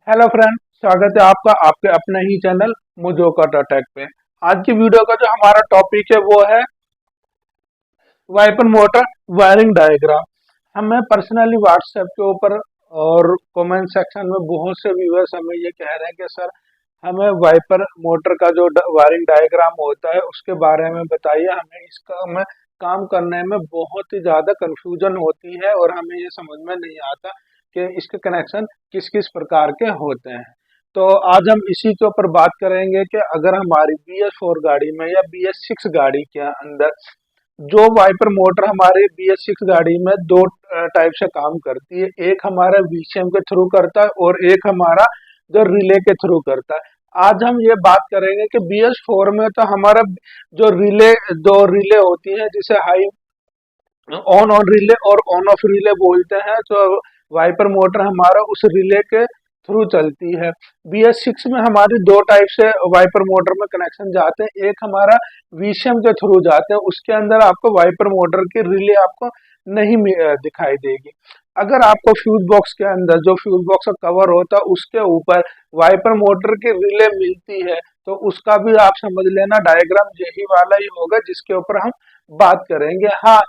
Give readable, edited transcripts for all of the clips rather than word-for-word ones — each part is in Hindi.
हेलो फ्रेंड, स्वागत है आपका आपके अपने ही चैनल मुझोका टेक पे। आज की वीडियो का जो हमारा टॉपिक है वो है वाइपर मोटर वायरिंग डायग्राम। हमें पर्सनली व्हाट्सएप के ऊपर और कमेंट सेक्शन में बहुत से व्यूअर्स हमें ये कह रहे हैं कि सर हमें वाइपर मोटर का जो वायरिंग डायग्राम होता है उसके बारे में बताइए। हमें काम करने में बहुत ही ज़्यादा कंफ्यूजन होती है और हमें ये समझ में नहीं आता कि इसके कनेक्शन किस किस प्रकार के होते हैं। तो आज हम इसी के ऊपर बात करेंगे कि अगर हमारी BS4 गाड़ी में या BS6 गाड़ी के अंदर जो वाइपर मोटर हमारी BS6 गाड़ी में दो टाइप से काम करती है। एक हमारा VCM के थ्रू करता है और एक हमारा जो रिले के थ्रू करता है। आज हम ये बात करेंगे कि BS4 में तो हमारा जो रिले दो रिले होती है जिसे हाई ऑन ऑन रिले और ऑन ऑफ रिले बोलते हैं। तो वाइपर मोटर हमारा उस रिले के थ्रू चलती है। BS6 में हमारी दो टाइप से वाइपर मोटर में कनेक्शन जाते हैं। एक हमारा VCM के थ्रू जाते हैं, उसके अंदर आपको वाइपर मोटर की रिले आपको नहीं दिखाई देगी। अगर आपको फ्यूज बॉक्स के अंदर जो फ्यूज बॉक्स का कवर होता है उसके ऊपर वाइपर मोटर की रिले मिलती है तो उसका भी आप समझ लेना डायग्राम यही वाला ही होगा जिसके ऊपर हम बात करेंगे। हाँ,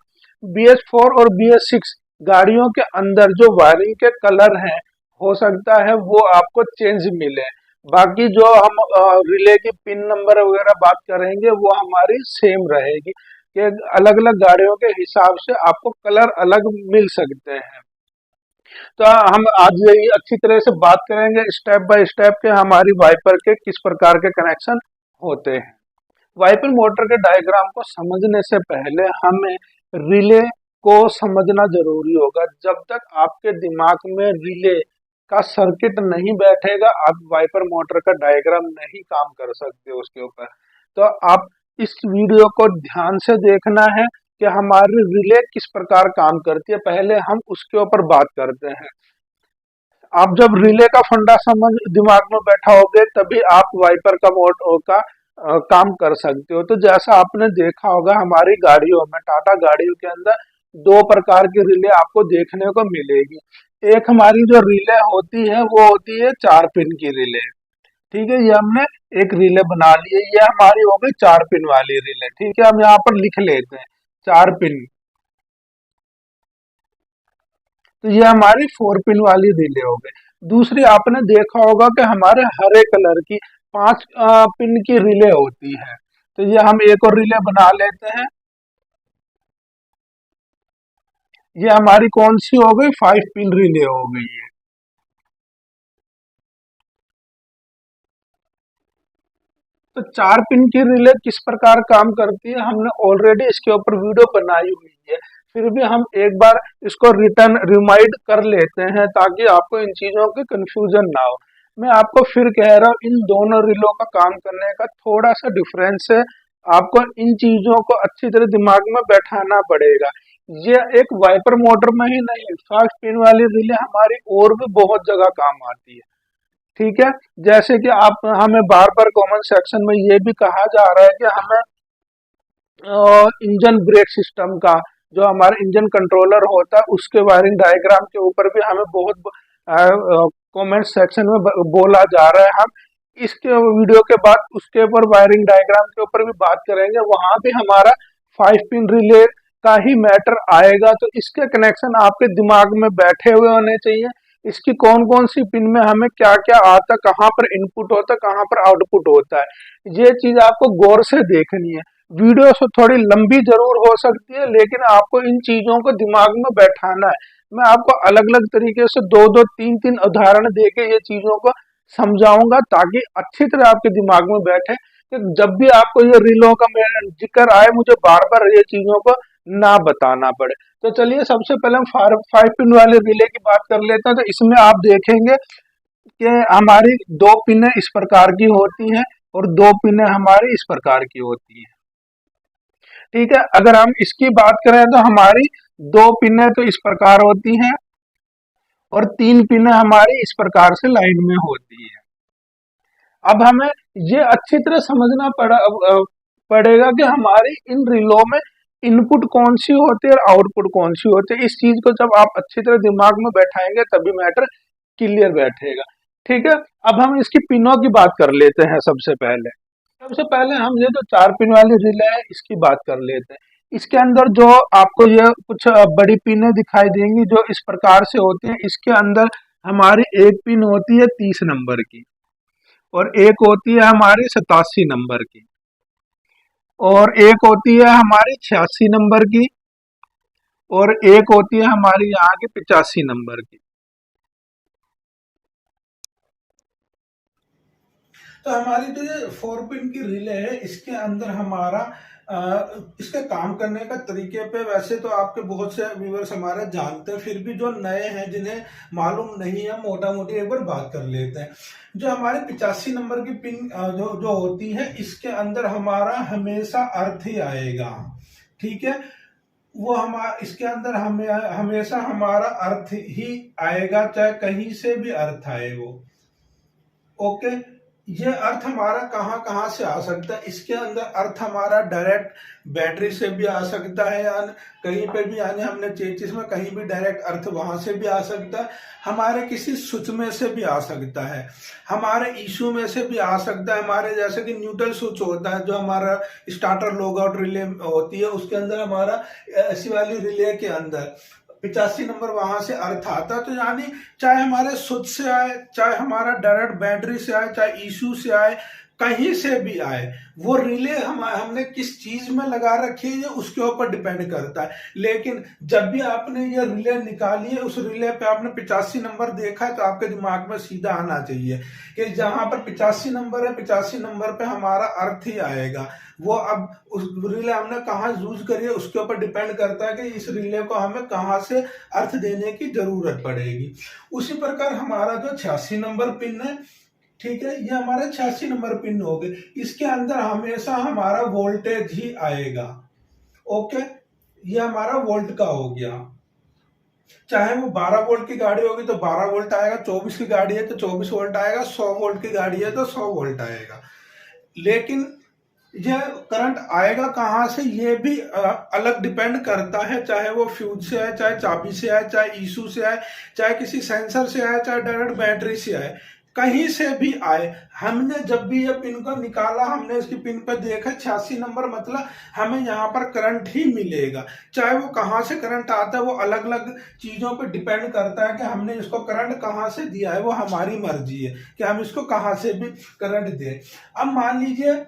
BS4 और BS6 गाड़ियों के अंदर जो वायरिंग के कलर हैं हो सकता है वो आपको चेंज मिले। बाकी जो हम रिले की पिन नंबर वगैरह बात करेंगे वो हमारी सेम रहेगी कि अलग अलग गाड़ियों के हिसाब से आपको कलर अलग मिल सकते हैं। तो हम आज यही अच्छी तरह से बात करेंगे स्टेप बाय स्टेप के हमारी वाइपर के किस प्रकार के कनेक्शन होते हैं। वाइपर मोटर के डायग्राम को समझने से पहले हमें रिले को समझना जरूरी होगा। जब तक आपके दिमाग में रिले का सर्किट नहीं बैठेगा आप वाइपर मोटर का डायग्राम नहीं काम कर सकते उसके ऊपर। तो आप इस वीडियो को ध्यान से देखना है कि हमारी रिले किस प्रकार काम करती है, पहले हम उसके ऊपर बात करते हैं। आप जब रिले का फंडा समझ दिमाग में बैठा होगे तभी आप वाइपर का मोटर का काम कर सकते हो। तो जैसा आपने देखा होगा हमारी गाड़ियों में टाटा गाड़ियों के अंदर दो प्रकार की रिले आपको देखने को मिलेगी। एक हमारी जो रिले होती है वो होती है 4 पिन की रिले। ठीक है, ये हमने एक रिले बना ली है, ये हमारी हो गई 4 पिन वाली रिले। ठीक है, हम यहाँ पर लिख लेते हैं 4 पिन। तो ये हमारी 4 पिन वाली रिले हो गई। दूसरी आपने देखा होगा कि हमारे हरे कलर की 5 पिन की रिले होती है। तो ये हम एक और रिले बना लेते हैं। ये हमारी कौन सी हो गई? 5 पिन रिले हो गई है। तो 4 पिन की रिले किस प्रकार काम करती है हमने ऑलरेडी इसके ऊपर वीडियो बनाई हुई है। फिर भी हम एक बार इसको रिटर्न रिमाइंड कर लेते हैं ताकि आपको इन चीजों की कंफ्यूजन ना हो। मैं आपको फिर कह रहा हूँ इन दोनों रिलों का काम करने का थोड़ा सा डिफरेंस है। आपको इन चीजों को अच्छी तरह दिमाग में बैठाना पड़ेगा। ये एक वाइपर मोटर में ही नहीं, 5 पिन वाली रिले हमारी और भी बहुत जगह काम आती है। ठीक है, जैसे कि आप हमें बार बार कमेंट सेक्शन में ये भी कहा जा रहा है कि हमें इंजन ब्रेक सिस्टम का जो हमारा इंजन कंट्रोलर होता है उसके वायरिंग डायग्राम के ऊपर भी हमें बहुत कमेंट सेक्शन में बोला जा रहा है। हम इसके वीडियो के बाद उसके ऊपर वायरिंग डायग्राम के ऊपर भी बात करेंगे, वहां भी हमारा 5 पिन रिले का ही मैटर आएगा। तो इसके कनेक्शन आपके दिमाग में बैठे हुए होने चाहिए। इसकी कौन कौन सी पिन में हमें क्या क्या आता, कहाँ पर इनपुट होता है, कहाँ पर आउटपुट होता है, ये चीज आपको गौर से देखनी है। वीडियो से थोड़ी लंबी जरूर हो सकती है लेकिन आपको इन चीजों को दिमाग में बैठाना है। मैं आपको अलग अलग तरीके से दो दो तीन तीन उदाहरण देके ये चीजों को समझाऊंगा ताकि अच्छी तरह आपके दिमाग में बैठे कि जब भी आपको ये रीलों का जिक्र आए मुझे बार बार ये चीजों को ना बताना पड़े। तो चलिए सबसे पहले हम 5 पिन वाले रिले की बात कर लेते हैं। तो इसमें आप देखेंगे कि हमारी 2 पिनें इस प्रकार की होती हैं और 2 पिनें हमारी इस प्रकार की होती हैं। ठीक है, अगर हम इसकी बात करें तो हमारी 2 पिनें तो इस प्रकार होती हैं और 3 पिनें हमारी इस प्रकार से लाइन में होती है। अब हमें ये अच्छी तरह समझना पड़ेगा कि हमारी इन रिलो में इनपुट कौन सी होती है और आउटपुट कौन सी होती है। इस चीज को जब आप अच्छी तरह दिमाग में बैठाएंगे तभी मैटर क्लियर बैठेगा। ठीक है। अब हम इसकी पिनों की बात कर लेते हैं। सबसे पहले हम ये जो 4 पिन वाली रिले है इसकी बात कर लेते हैं। इसके अंदर जो आपको ये कुछ बड़ी पिनें दिखाई देंगी जो इस प्रकार से होती हैं। इसके अंदर हमारी एक पिन होती है 30 नंबर की, और एक होती है हमारी 87 नंबर की, और एक होती है हमारी 86 नंबर की, और एक होती है हमारी यहाँ की 85 नंबर की। तो हमारी जो ये 4 पिन की रिले है इसके अंदर हमारा इसके काम करने का तरीके पे वैसे तो आपके बहुत से व्यूअर्स हमारे जानते हैं, फिर भी जो नए हैं जिन्हें मालूम नहीं है मोटा मोटी एक बार बात कर लेते हैं। जो हमारे 85 नंबर की पिन जो जो होती है इसके अंदर हमारा हमेशा अर्थ ही आएगा। ठीक है, वो हमारा इसके अंदर हमें हमेशा हमारा अर्थ ही आएगा, चाहे कहीं से भी अर्थ आए वो। ओके, ये अर्थ हमारा कहाँ कहाँ से आ सकता है? इसके अंदर अर्थ हमारा डायरेक्ट बैटरी से भी आ सकता है, या कहीं पे भी, यानी हमने चेचिस में कहीं भी डायरेक्ट अर्थ वहां से भी आ सकता है, हमारे किसी स्विच में से भी आ सकता है, हमारे इशू में से भी आ सकता है। हमारे जैसे कि न्यूट्रल स्विच होता है जो हमारा स्टार्टर लॉग आउट रिले होती है उसके अंदर, हमारा ऐसी वाली रिले के अंदर 85 नंबर वहां से अर्थ आता। तो यानी चाहे हमारे स्विच से आए, चाहे हमारा डायरेक्ट बैटरी से आए, चाहे इशू से आए, कहीं से भी आए, वो रिले हमने किस चीज में लगा रखी है ये उसके ऊपर डिपेंड करता है। लेकिन जब भी आपने ये रिले निकाली है, उस रिले पे आपने 85 नंबर देखा है तो आपके दिमाग में सीधा आना चाहिए कि जहां पर 85 नंबर है 85 नंबर पे हमारा अर्थ ही आएगा। वो अब उस रिले हमने कहाँ यूज करी है उसके ऊपर डिपेंड करता है कि इस रिले को हमें कहाँ से अर्थ देने की जरूरत पड़ेगी। उसी प्रकार हमारा जो 86 नंबर पिन है, ठीक है, ये हमारा 86 नंबर पिन हो गए, इसके अंदर हमेशा हमारा वोल्टेज ही आएगा। ओके, ये हमारा वोल्ट का हो गया। चाहे वो 12 वोल्ट की गाड़ी होगी तो 12 वोल्ट आएगा, 24 की गाड़ी है तो 24 वोल्ट आएगा, 100 वोल्ट की गाड़ी है तो 100 वोल्ट आएगा। लेकिन यह करंट आएगा कहां से ये भी अलग डिपेंड करता है, चाहे वो फ्यूज से आए, चाहे चाबी से आए, चाहे इशू से आए, चाहे किसी सेंसर से आए, चाहे डायरेक्ट बैटरी से आए, कहीं से भी आए। हमने जब भी ये पिन को निकाला, हमने इसकी पिन पर देखा 86 नंबर, मतलब हमें यहाँ पर करंट ही मिलेगा। चाहे वो कहाँ से करंट आता है वो अलग अलग चीजों पर डिपेंड करता है कि हमने इसको करंट कहाँ से दिया है, वो हमारी मर्जी है कि हम इसको कहाँ से भी करंट दें। अब मान लीजिए,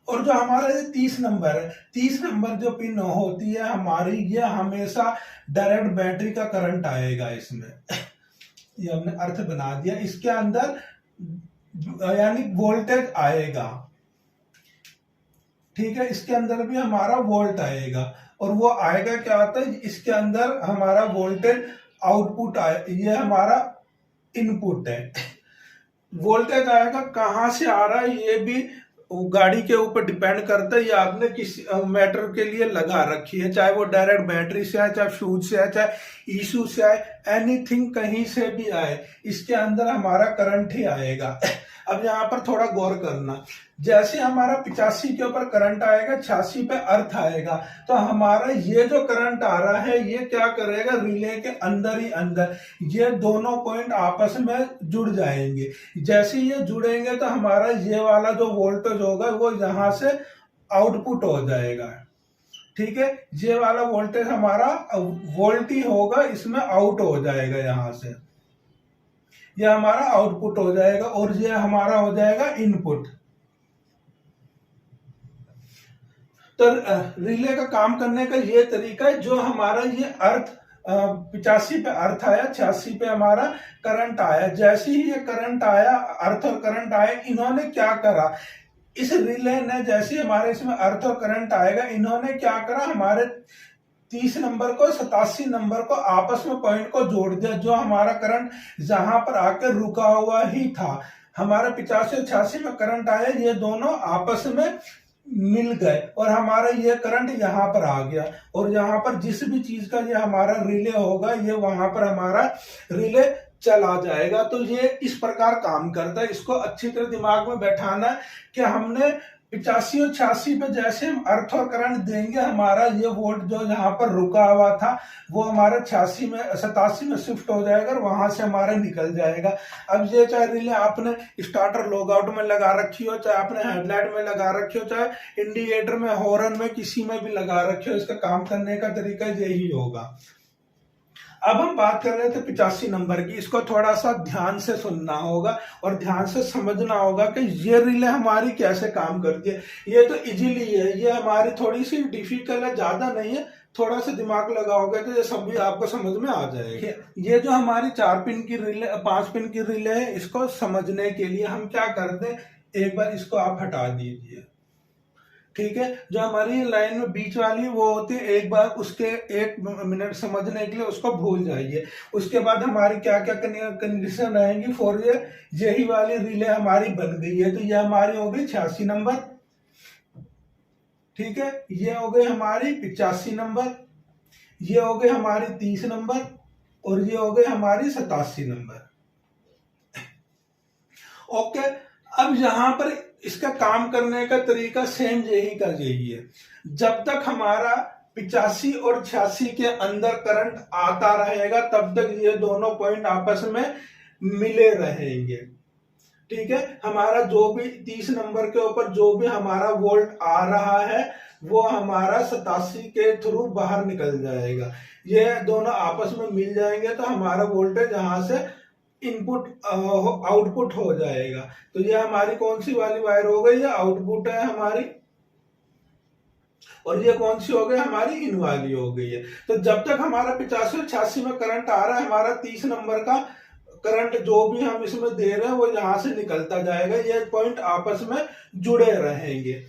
और जो हमारा 30 नंबर है, 30 नंबर जो पिन होती है हमारी, ये हमेशा डायरेक्ट बैटरी का करंट आएगा इसमें। ये हमने अर्थ बना दिया, इसके अंदर यानी वोल्टेज आएगा। ठीक है, इसके अंदर भी हमारा वोल्ट आएगा, और वो आएगा क्या होता है, इसके अंदर हमारा वोल्टेज आउटपुट आए, ये हमारा इनपुट है। वोल्टेज आएगा कहां से आ रहा है ये भी गाड़ी के ऊपर डिपेंड करता है, ये आपने किस मैटर के लिए लगा रखी है, चाहे वो डायरेक्ट बैटरी से आए, चाहे फ्यूज से आए, चाहे इशू से आए, एनीथिंग कहीं से भी आए, इसके अंदर हमारा करंट ही आएगा। अब यहाँ पर थोड़ा गौर करना, जैसे हमारा 85 के ऊपर करंट आएगा, 86 पे अर्थ आएगा, तो हमारा ये जो करंट आ रहा है ये क्या करेगा, रिले के अंदर ही अंदर ये दोनों पॉइंट आपस में जुड़ जाएंगे। जैसे ये जुड़ेंगे तो हमारा ये वाला जो वोल्टेज होगा वो यहां से आउटपुट हो जाएगा। ठीक है, ये वाला वोल्टेज हमारा वोल्ट ही होगा, इसमें आउट हो जाएगा, यहां से ये हमारा आउटपुट हो जाएगा, और ये हमारा हो जाएगा इनपुट। तो रिले का काम करने का ये तरीका है। जो हमारा ये अर्थ 85 पे अर्थ आया, 86 पे हमारा करंट आया, जैसे ही ये करंट आया, अर्थ और करंट आए, इन्होंने क्या करा, इस रिले ने, जैसे हमारे इसमें अर्थ और करंट आएगा, इन्होंने क्या करा, हमारे 30 नंबर को 87 नंबर को आपस में पॉइंट को जोड़ दिया। जो हमारा करंट जहां पर आकर रुका हुआ ही था, हमारा 85 और 86 में करंट आया, ये दोनों आपस में मिल गए और हमारा ये करंट यहाँ पर आ गया, और यहाँ पर जिस भी चीज का ये हमारा रिले होगा ये वहां पर हमारा रिले चला जाएगा। तो ये इस प्रकार काम करता है। इसको अच्छी तरह दिमाग में बैठाना है कि हमने 85 और 86 पे जैसे हम अर्थ और करंट देंगे, हमारा ये वोल्ट जो यहाँ पर रुका हुआ था वो हमारा 87 में शिफ्ट हो जाएगा और वहां से हमारा निकल जाएगा। अब ये चाहे रिले आपने स्टार्टर लॉग आउट में लगा रखी हो, चाहे आपने हेडलाइट में लगा रखी हो, चाहे इंडिकेटर में, हॉर्न में, किसी में भी लगा रखी हो, इसका काम करने का तरीका यही होगा। अब हम बात कर रहे थे 85 नंबर की। इसको थोड़ा सा ध्यान से सुनना होगा और ध्यान से समझना होगा कि ये रिले हमारी कैसे काम करती है। ये तो इजीली है, ये हमारी थोड़ी सी डिफिकल्ट है, ज्यादा नहीं है। थोड़ा सा दिमाग लगाओगे तो ये सब भी आपको समझ में आ जाएगा। ये जो हमारी 4 पिन की रिले, 5 पिन की रिले है, इसको समझने के लिए हम क्या करते हैं, एक बार इसको आप हटा दीजिए। ठीक है, जो हमारी लाइन में बीच वाली वो होती है, एक बार उसके 1 मिनट समझने के लिए उसको भूल जाइए। उसके बाद हमारी क्या क्या कंडीशन रहेंगी फॉर ये, यही वाली रिले हमारी बन गई है। तो ये हमारी हो गई 86 नंबर, ठीक है। ये हो गई हमारी 85 नंबर, ये हो गई हमारी 30 नंबर और ये हो गई हमारी 87 नंबर। ओके, अब यहां पर इसका काम करने का तरीका सेम यही का यही है। जब तक हमारा 85 और 86 के अंदर करंट आता रहेगा तब तक ये दोनों पॉइंट आपस में मिले रहेंगे। ठीक है, हमारा जो भी 30 नंबर के ऊपर जो भी हमारा वोल्ट आ रहा है वो हमारा 87 के थ्रू बाहर निकल जाएगा। ये दोनों आपस में मिल जाएंगे तो हमारा वोल्टेज यहां से इनपुट आउटपुट हो जाएगा। तो ये हमारी कौन सी वाली वायर हो गई, ये आउटपुट है हमारी, और ये कौन सी हो गई हमारी, इन वाली हो गई है। तो जब तक हमारा 85 और 86 में करंट आ रहा है, हमारा 30 नंबर का करंट जो भी हम इसमें दे रहे हैं वो यहां से निकलता जाएगा। ये पॉइंट आपस में जुड़े रहेंगे।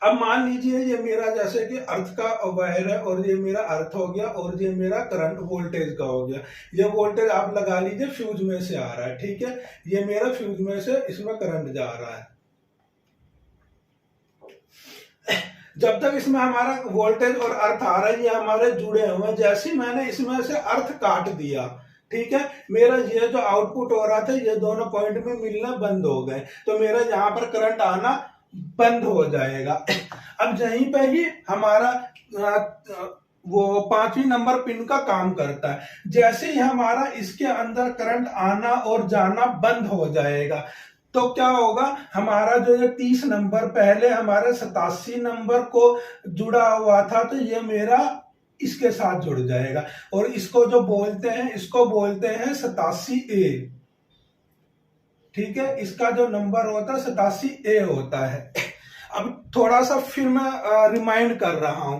अब मान लीजिए ये मेरा जैसे कि अर्थ का वायर है और ये मेरा अर्थ हो गया और ये मेरा करंट वोल्टेज का हो गया। ये वोल्टेज आप लगा लीजिए फ्यूज में से आ रहा है, ठीक है। ये मेरा फ्यूज में से इसमें करंट जा रहा है। जब तक इसमें हमारा वोल्टेज और अर्थ आ रहा है, ये हमारे जुड़े हुए हैं। जैसे ही मैंने इसमें से अर्थ काट दिया, ठीक है, मेरा ये जो आउटपुट हो रहा था ये दोनों पॉइंट में मिलना बंद हो गए, तो मेरा यहाँ पर करंट आना बंद हो जाएगा। अब यहीं पे ही हमारा वो 5वीं नंबर पिन का काम करता है। जैसे ही हमारा इसके अंदर करंट आना और जाना बंद हो जाएगा तो क्या होगा, हमारा जो ये 30 नंबर पहले हमारे 87 नंबर को जुड़ा हुआ था तो ये मेरा इसके साथ जुड़ जाएगा और इसको जो बोलते हैं, इसको बोलते हैं 87A। ठीक है, इसका जो नंबर होता है 87A होता है। अब थोड़ा सा फिर मैं रिमाइंड कर रहा हूं,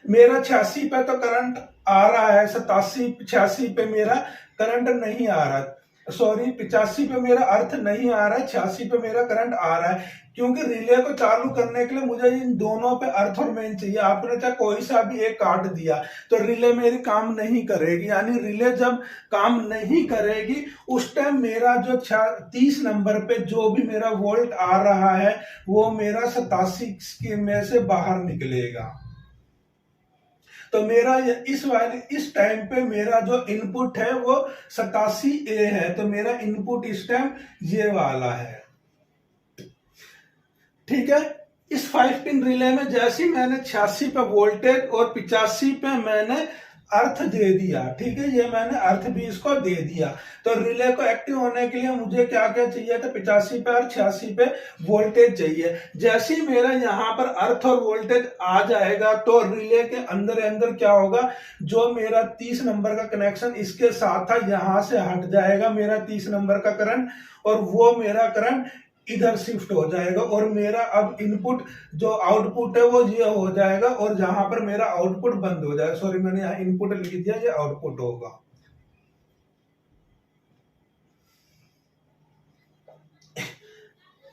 मेरा 86 पे तो करंट आ रहा है, 86 पे मेरा करंट नहीं आ रहा, सॉरी 85 पे मेरा अर्थ नहीं आ रहा है, 86 पे मेरा करंट आ रहा है। क्योंकि रिले को चालू करने के लिए मुझे इन दोनों पे अर्थ और मेन चाहिए। आपने चाहे कोई सा भी एक काट दिया तो रिले मेरी काम नहीं करेगी। यानी रिले जब काम नहीं करेगी उस टाइम मेरा जो 30 नंबर पे जो भी मेरा वोल्ट आ रहा है वो मेरा 87 में से बाहर निकलेगा। तो मेरा इस टाइम पे मेरा जो इनपुट है वो 87A है, तो मेरा इनपुट इस टाइम ये वाला है। ठीक है, इस 5 पिन रिले में जैसे ही मैंने 86 पे वोल्टेज और 85 पे मैंने अर्थ दे दिया, ठीक है, ये मैंने अर्थ भी इसको दे दिया। तो रिले को एक्टिव होने के लिए मुझे क्या क्या चाहिए था, 85 पे और 86 पे वोल्टेज चाहिए। जैसे ही मेरा यहाँ पर अर्थ और वोल्टेज आ जाएगा तो रिले के अंदर अंदर क्या होगा, जो मेरा 30 नंबर का कनेक्शन इसके साथ था यहां से हट जाएगा मेरा 30 नंबर का करंट, और वो मेरा करंट इधर शिफ्ट हो जाएगा और मेरा अब इनपुट जो आउटपुट है वो ये हो जाएगा और जहां पर मेरा आउटपुट बंद हो जाएगा। सॉरी, मैंने यहाँ इनपुट लिख दिया, ये आउटपुट होगा।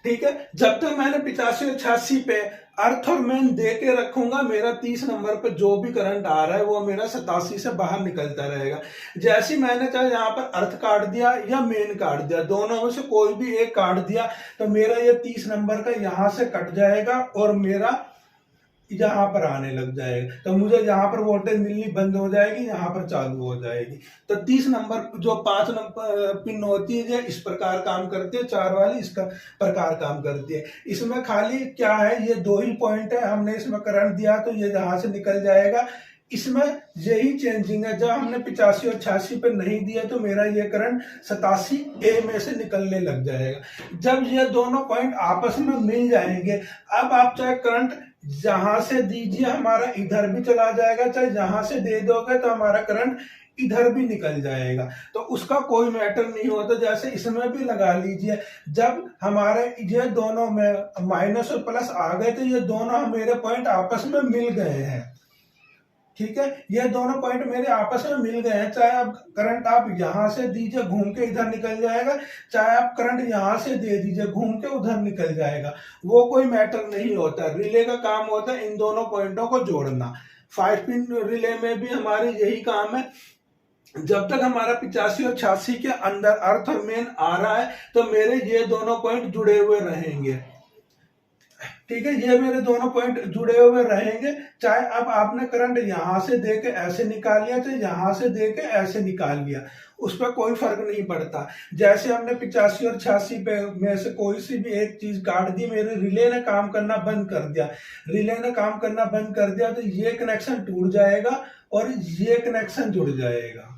ठीक है, जब तक मैंने 85 और 86 पे अर्थ और मेन दे के रखूंगा, मेरा 30 नंबर पे जो भी करंट आ रहा है वो मेरा 87 से बाहर निकलता रहेगा। जैसे मैंने चाहे यहाँ पर अर्थ काट दिया या मेन काट दिया, दोनों में से कोई भी एक काट दिया तो मेरा ये 30 नंबर का यहां से कट जाएगा और मेरा यहाँ पर आने लग जाएगा, तो मुझे यहाँ पर वोल्टेज मिलनी बंद हो जाएगी, यहाँ पर चालू हो जाएगी। तो 30 नंबर जो 5 नंबर पिन होती है इस प्रकार काम करती है, 4 वाली इसका प्रकार काम करती है। इसमें खाली क्या है, ये 2 ही पॉइंट है, हमने इसमें करंट दिया तो ये यहाँ से निकल जाएगा। इसमें यही चेंजिंग है, जब हमने 85 और 86 पे नहीं दिया तो मेरा ये करंट 87 ए में से निकलने लग जाएगा। जब ये दोनों पॉइंट आपस में मिल जाएंगे, अब आप चाहे करंट जहां से दीजिए हमारा इधर भी चला जाएगा, चाहे जहां से दे दोगे तो हमारा करंट इधर भी निकल जाएगा, तो उसका कोई मैटर नहीं होता। जैसे इसमें भी लगा लीजिए, जब हमारे ये दोनों में माइनस और प्लस आ गए तो ये दोनों मेरे पॉइंट आपस में मिल गए हैं, ठीक है। ये दोनों पॉइंट मेरे आपस में मिल गए हैं, चाहे आप करंट आप यहां से दीजिए घूम के इधर निकल जाएगा, चाहे आप करंट यहां से दे दीजिए घूम के उधर निकल जाएगा, वो कोई मैटर नहीं होता। रिले का काम होता है इन दोनों पॉइंटों को जोड़ना। 5 पिन रिले में भी हमारी यही काम है, जब तक हमारा 85 और 86 के अंदर अर्थ और मेन आ रहा है तो मेरे ये दोनों पॉइंट जुड़े हुए रहेंगे, ठीक है। ये मेरे दोनों पॉइंट जुड़े हुए रहेंगे, चाहे अब आपने करंट यहां से दे के ऐसे निकाल लिया, चाहे यहां से दे के ऐसे निकाल लिया, उस पर कोई फर्क नहीं पड़ता। जैसे हमने 85 और 86 पे में से कोई सी भी एक चीज काट दी, मेरे रिले ने काम करना बंद कर दिया, रिले ने काम करना बंद कर दिया तो ये कनेक्शन टूट जाएगा और ये कनेक्शन जुड़ जाएगा,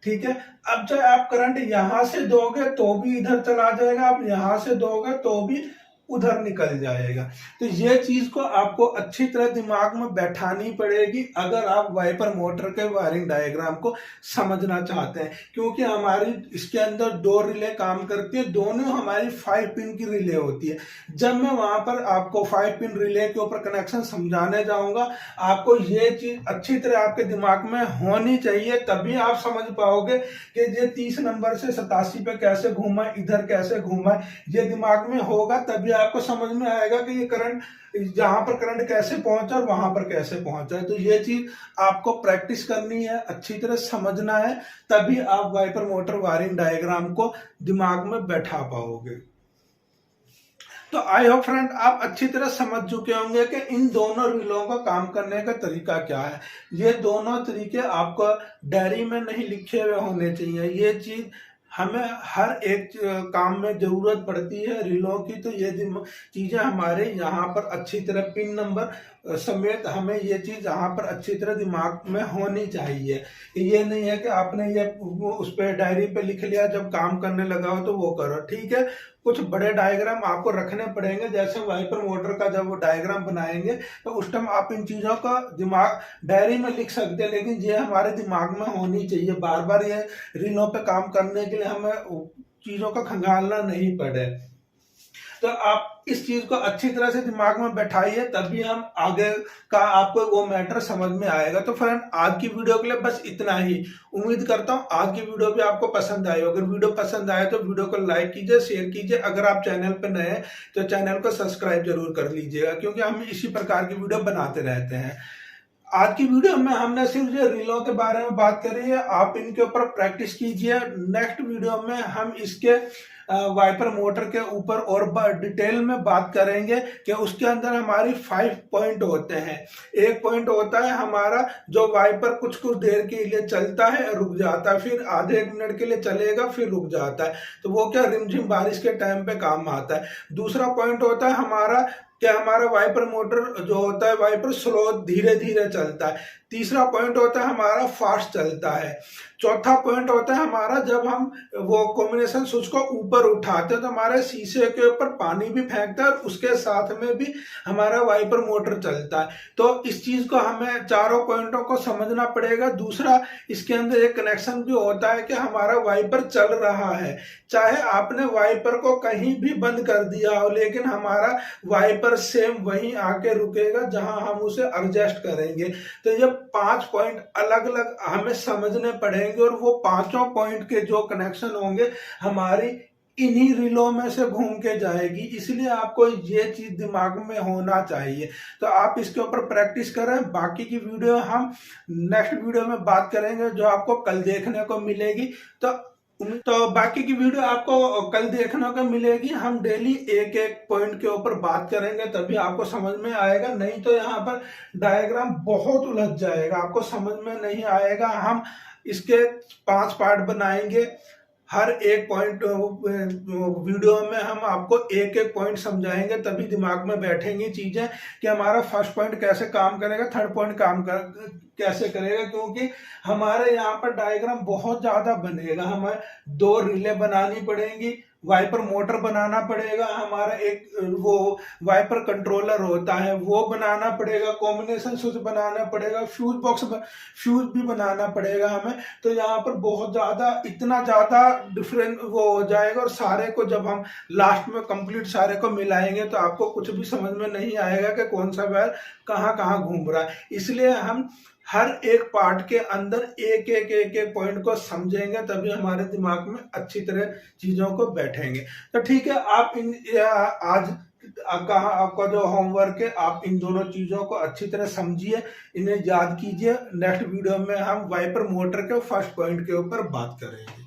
ठीक है। अब चाहे आप करंट यहां से दोगे तो भी इधर चला जाएगा, आप यहां से दोगे तो भी उधर निकल जाएगा। तो ये चीज को आपको अच्छी तरह दिमाग में बैठानी पड़ेगी अगर आप वाइपर मोटर के वायरिंग डायग्राम को समझना चाहते हैं, क्योंकि हमारी इसके अंदर 2 रिले काम करती है, दोनों हमारी 5 पिन की रिले होती है। जब मैं वहां पर आपको 5 पिन रिले के ऊपर कनेक्शन समझाने जाऊंगा, आपको ये चीज अच्छी तरह आपके दिमाग में होनी चाहिए, तभी आप समझ पाओगे कि ये 30 नंबर से 87 पे कैसे घूमा, इधर कैसे घूमा। ये दिमाग में होगा तभी आपको समझ में आएगा कि ये करंट जहां पर करंट कैसे पहुंचा और वहां पर कैसे पहुंचा है। तो ये चीज आपको प्रैक्टिस करनी है, अच्छी तरह समझना है, तभी आप वाइपर मोटर वायरिंग डायग्राम को दिमाग में बैठा पाओगे। तो आई होप फ्रेंड आप अच्छी तरह समझ चुके होंगे कि इन दोनों रिलों का काम करने का तरीका क्या है। ये दोनों तरीके आपको डायरी में नहीं लिखे हुए होने चाहिए, ये चीज हमें हर एक काम में जरूरत पड़ती है रिलों की। तो ये चीजें हमारे यहाँ पर अच्छी तरह पिन नंबर समेत हमें ये चीज यहाँ पर अच्छी तरह दिमाग में होनी चाहिए। ये नहीं है कि आपने ये उस पर डायरी पे लिख लिया, जब काम करने लगा हो तो वो करो, ठीक है। कुछ बड़े डायग्राम आपको रखने पड़ेंगे, जैसे वाइपर मोटर का जब वो डायग्राम बनाएंगे तो उस टाइम आप इन चीजों का दिमाग डायरी में लिख सकते हैं, लेकिन ये हमारे दिमाग में होनी चाहिए। बार बार ये रिलों पे काम करने के लिए हमें चीजों का खंगालना नहीं पड़े। तो आप इस चीज को अच्छी तरह से दिमाग में बैठाइए, तभी हम आगे का आपको वो मैटर समझ में आएगा। तो फ्रेंड आज की वीडियो के लिए बस इतना ही। उम्मीद करता हूँ आज की वीडियो भी आपको पसंद आई। अगर वीडियो पसंद आए तो वीडियो को लाइक कीजिए, शेयर कीजिए। अगर आप चैनल पर नए हैं तो चैनल को सब्सक्राइब जरूर कर लीजिएगा, क्योंकि हम इसी प्रकार की वीडियो बनाते रहते हैं। आज की वीडियो में हमने सिर्फ जो रिलो के बारे में बात करी है, आप इनके ऊपर प्रैक्टिस कीजिए। नेक्स्ट वीडियो में हम इसके वाइपर मोटर के ऊपर और डिटेल में बात करेंगे कि उसके अंदर हमारी 5 पॉइंट होते हैं। एक पॉइंट होता है हमारा जो वाइपर कुछ कुछ देर के लिए चलता है, रुक जाता है, फिर आधे 1 मिनट के लिए चलेगा, फिर रुक जाता है। तो वो क्या रिमझिम बारिश के टाइम पे काम आता है। दूसरा पॉइंट होता है हमारा क्या हमारा वाइपर मोटर जो होता है वाइपर स्लो धीरे धीरे चलता है। तीसरा पॉइंट होता है हमारा फास्ट चलता है। चौथा पॉइंट होता है हमारा जब हम वो कॉम्बिनेशन स्विच को ऊपर उठाते हैं तो हमारे शीशे के ऊपर पानी भी फेंकता है और उसके साथ में भी हमारा वाइपर मोटर चलता है। तो इस चीज को हमें चारों पॉइंटों को समझना पड़ेगा। दूसरा इसके अंदर एक कनेक्शन भी होता है कि हमारा वाइपर चल रहा है, चाहे आपने वाइपर को कहीं भी बंद कर दिया हो, लेकिन हमारा वाइपर सेम वहीं आके रुकेगा जहां हम उसे एडजस्ट करेंगे। तो ये 5 पॉइंट अलग अलग हमें समझने पड़ेंगे और वो पांचों पॉइंट के जो कनेक्शन होंगे हमारी इन्हीं रिलों में से घूम के जाएगी। इसलिए आपको ये चीज दिमाग में होना चाहिए। तो आप इसके ऊपर प्रैक्टिस करें। बाकी की वीडियो हम नेक्स्ट वीडियो में बात करेंगे जो आपको कल देखने को मिलेगी। तो तो बाकी की वीडियो आपको कल देखने को मिलेगी। हम डेली एक एक पॉइंट के ऊपर बात करेंगे, तभी आपको समझ में आएगा। नहीं तो यहाँ पर डायग्राम बहुत उलझ जाएगा, आपको समझ में नहीं आएगा। हम इसके 5 पार्ट बनाएंगे। हर एक पॉइंट वीडियो में हम आपको एक एक पॉइंट समझाएंगे, तभी दिमाग में बैठेंगी चीजें कि हमारा फर्स्ट पॉइंट कैसे काम करेगा, थर्ड पॉइंट कैसे करेगा। क्योंकि हमारे यहाँ पर डायग्राम बहुत ज्यादा बनेगा, हमें 2 रिले बनानी पड़ेंगी, वाइपर मोटर बनाना पड़ेगा, हमारा एक वो वाइपर कंट्रोलर होता है वो बनाना पड़ेगा, कॉम्बिनेशन स्विच बनाना पड़ेगा, फ्यूज भी बनाना पड़ेगा हमें। तो यहाँ पर बहुत ज्यादा, इतना ज्यादा डिफरेंट वो हो जाएगा। और सारे को जब हम लास्ट में कंप्लीट सारे को मिलाएंगे तो आपको कुछ भी समझ में नहीं आएगा कि कौन सा वायर कहाँ कहाँ घूम रहा है। इसलिए हम हर एक पार्ट के अंदर एक एक पॉइंट को समझेंगे, तभी हमारे दिमाग में अच्छी तरह चीजों को बैठेंगे। तो ठीक है, आप आज आपका जो होमवर्क है, आप इन दोनों चीजों को अच्छी तरह समझिए, इन्हें याद कीजिए। नेक्स्ट वीडियो में हम वाइपर मोटर के फर्स्ट पॉइंट के ऊपर बात करेंगे।